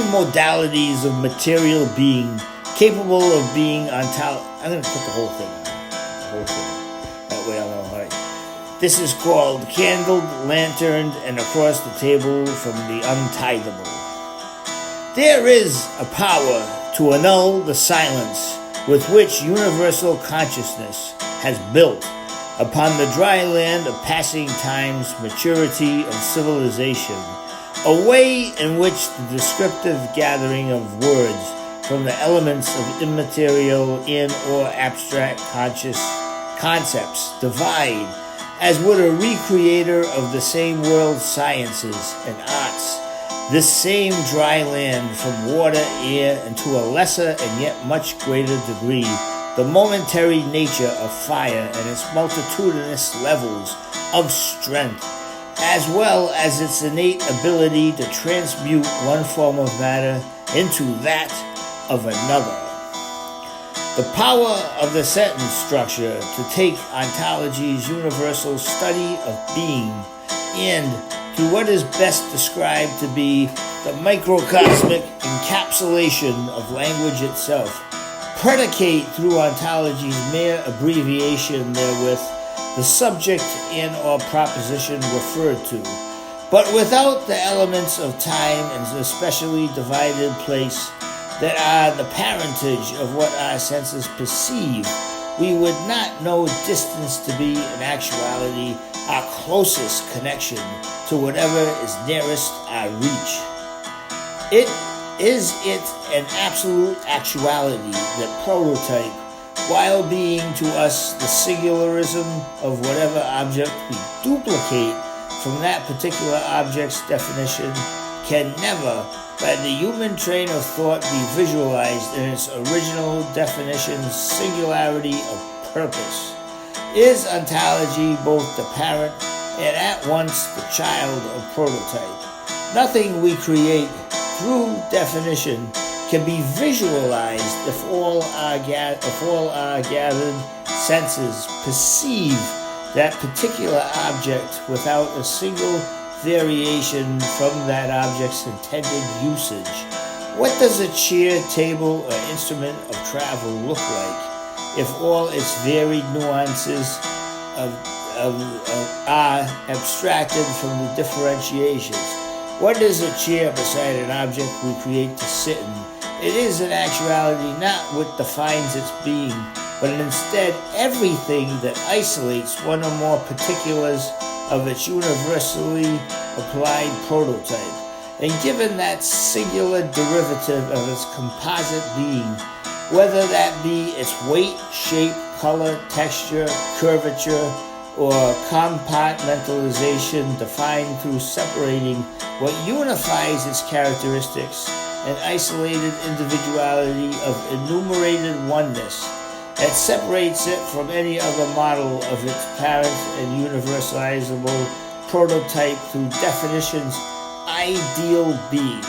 modalities of material being capable of being I'm going to put the whole thing on. The whole thing. That way I'll know. All right. This is called candled, lanterned, and across the table from the untidable. There is a power to annul the silence with which universal consciousness has built upon the dry land of passing times, maturity, and civilization, a way in which the descriptive gathering of words from the elements of immaterial in or abstract conscious concepts divide, as would a recreator of the same world's sciences and arts, this same dry land from water, air, and to a lesser and yet much greater degree, the momentary nature of fire and its multitudinous levels of strength, as well as its innate ability to transmute one form of matter into that of another. The power of the sentence structure to take ontology's universal study of being and to what is best described to be the microcosmic encapsulation of language itself, predicate through ontology's mere abbreviation therewith the subject and or proposition referred to, but without the elements of time and especially divided place that are the parentage of what our senses perceive, we would not know distance to be in actuality our closest connection to whatever is nearest our reach. It is an absolute actuality that prototype, while being to us the singularism of whatever object we duplicate from that particular object's definition, can never, by the human train of thought, be visualized in its original definition's singularity of purpose. Is ontology both the parent and at once the child of prototype? Nothing we create through definition can be visualized if all our gathered senses perceive that particular object without a single variation from that object's intended usage. What does a chair, table, or instrument of travel look like if all its varied nuances are abstracted from the differentiations? What is a chair beside an object we create to sit in? It is in actuality not what defines its being, but instead everything that isolates one or more particulars of its universally applied prototype. And given that singular derivative of its composite being, whether that be its weight, shape, color, texture, curvature, or compartmentalization defined through separating what unifies its characteristics and isolated individuality of enumerated oneness that separates it from any other model of its parent and universalizable prototype through definition's ideal being,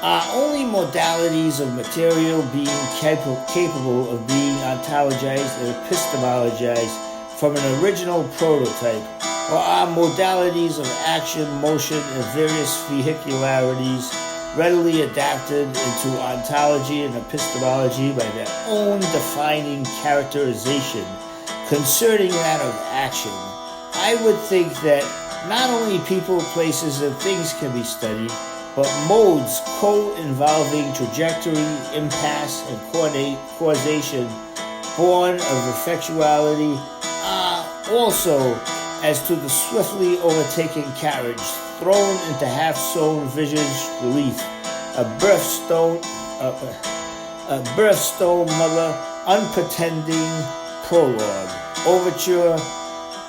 are only modalities of material being capable of being ontologized and epistemologized from an original prototype, or are modalities of action, motion, and various vehicularities readily adapted into ontology and epistemology by their own defining characterization concerning that of action. I would think that not only people, places, and things can be studied, but modes co-involving trajectory, impasse, and causation born of effectuality are also, as to the swiftly overtaking carriage, thrown into half-sown visage relief, a birthstone mother, unpretending prologue, overture,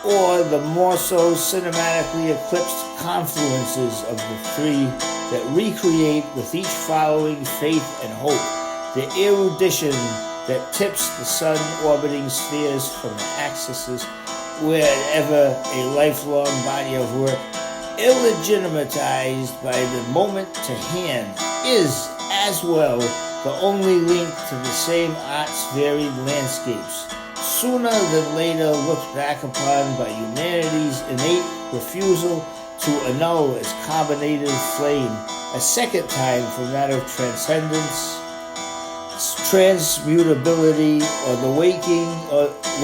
or the more so cinematically eclipsed confluences of the three that recreate with each following faith and hope the erudition that tips the sun-orbiting spheres from the axes wherever a lifelong body of work, illegitimatized by the moment to hand, is, as well, the only link to the same art's varied landscapes, sooner than later looked back upon by humanity's innate refusal to annul its carbonated flame a second time from that of transcendence, transmutability, or the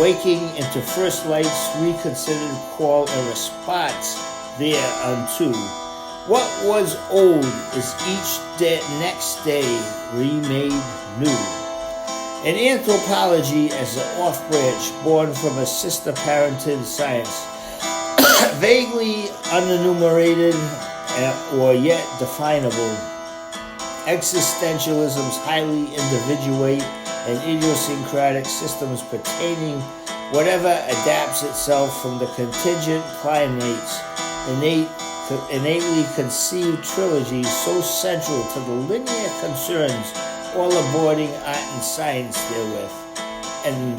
waking into first light's reconsidered call and response thereunto. What was old is next day remade new. In anthropology, as an off-branch born from a sister-parented science, vaguely unenumerated or yet definable, existentialism's highly individuate and idiosyncratic systems pertaining whatever adapts itself from the contingent climates, innately conceived trilogies so central to the linear concerns all aboarding art and science therewith, and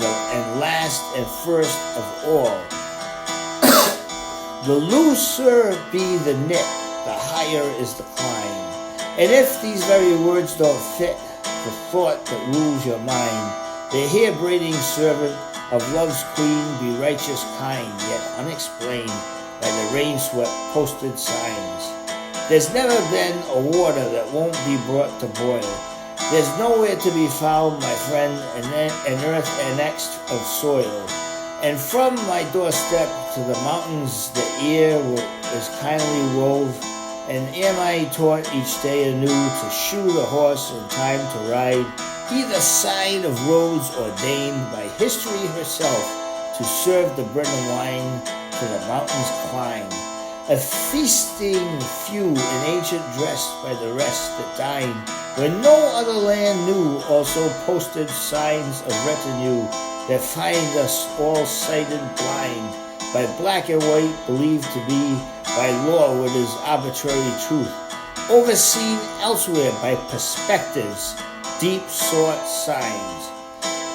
last and first of all, the looser be the knit, the higher is the climb. And if these very words don't fit the thought that rules your mind, the hair-braiding servant of love's queen, be righteous, kind, yet unexplained by the rain-swept posted signs. There's never been a water that won't be brought to boil. There's nowhere to be found, my friend, an earth annexed of soil. And from my doorstep to the mountains the ear is kindly wove, and am I taught each day anew to shoe the horse in time to ride, either side of roads ordained by history herself to serve the bread and wine to the mountains climb. A feasting few in ancient dress by the rest that dine, where no other land knew, also posted signs of retinue that find us all sighted blind, by black and white believed to be by law what is arbitrary truth, overseen elsewhere by perspectives, deep sought signs.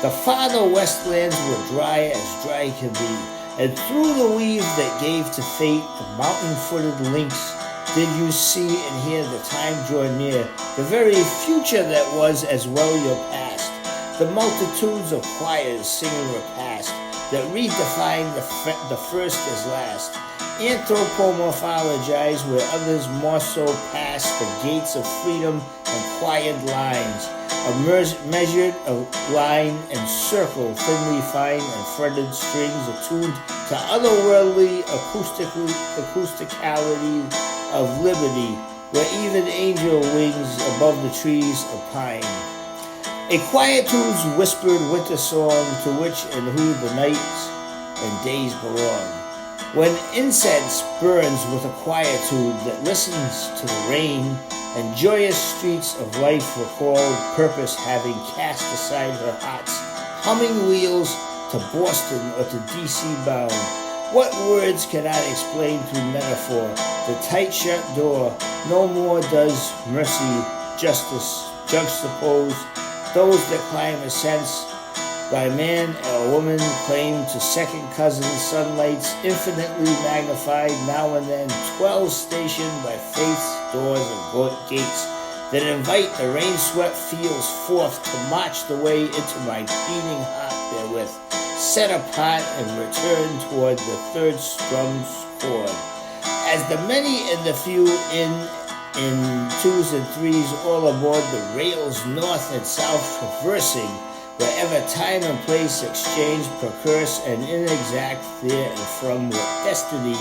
The farther westlands were dry as dry can be, and through the weave that gave to fate the mountain-footed links, did you see and hear the time draw near, the very future that was as well your past, the multitudes of choirs singing repast, that redefine the first as last, anthropomorphologize where others more so pass the gates of freedom and quiet lines, measured of line and circle, thinly fine and fretted strings attuned to otherworldly acousticality of liberty, where even angel wings above the trees opine. A quietude's whispered winter song to which and who the nights and days belong. When incense burns with a quietude that listens to the rain, and joyous streets of life recalled purpose having cast aside her heart's humming wheels to Boston or to D.C. bound. What words cannot explain through metaphor the tight shut door? No more does mercy, justice juxtapose those that climb a sense by man or woman claim to second cousin sunlights infinitely magnified now and then 12 stationed by faith's doors and gates that invite the rain-swept fields forth to march the way into my beating heart therewith, set apart and return toward the third strum's chord. As the many and the few in twos and threes all aboard the rails north and south traversing, wherever time and place exchange procurse and inexact there and from what destiny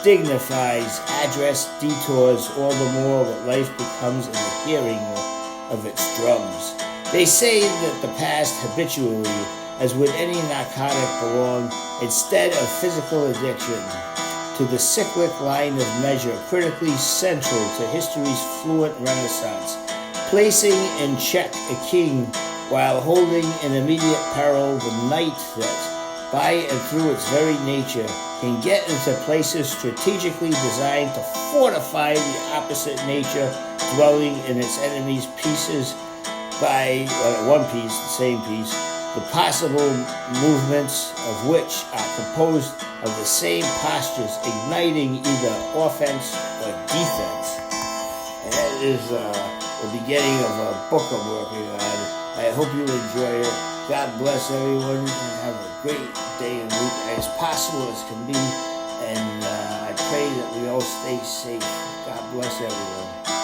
dignifies, address detours all the more what life becomes in the hearing of its drums. They say that the past habitually, as would any narcotic, belong, instead of physical addiction, to the cyclic line of measure critically central to history's fluent renaissance, placing in check a king while holding in immediate peril the night that, by and through its very nature, can get into places strategically designed to fortify the opposite nature dwelling in its enemy's pieces by one piece, the same piece, the possible movements of which are composed of the same postures, igniting either offense or defense. And that is the beginning of a book I'm working on. I hope you enjoy it. God bless everyone and have a great day and week as possible as can be. And I pray that we all stay safe. God bless. bless everyone.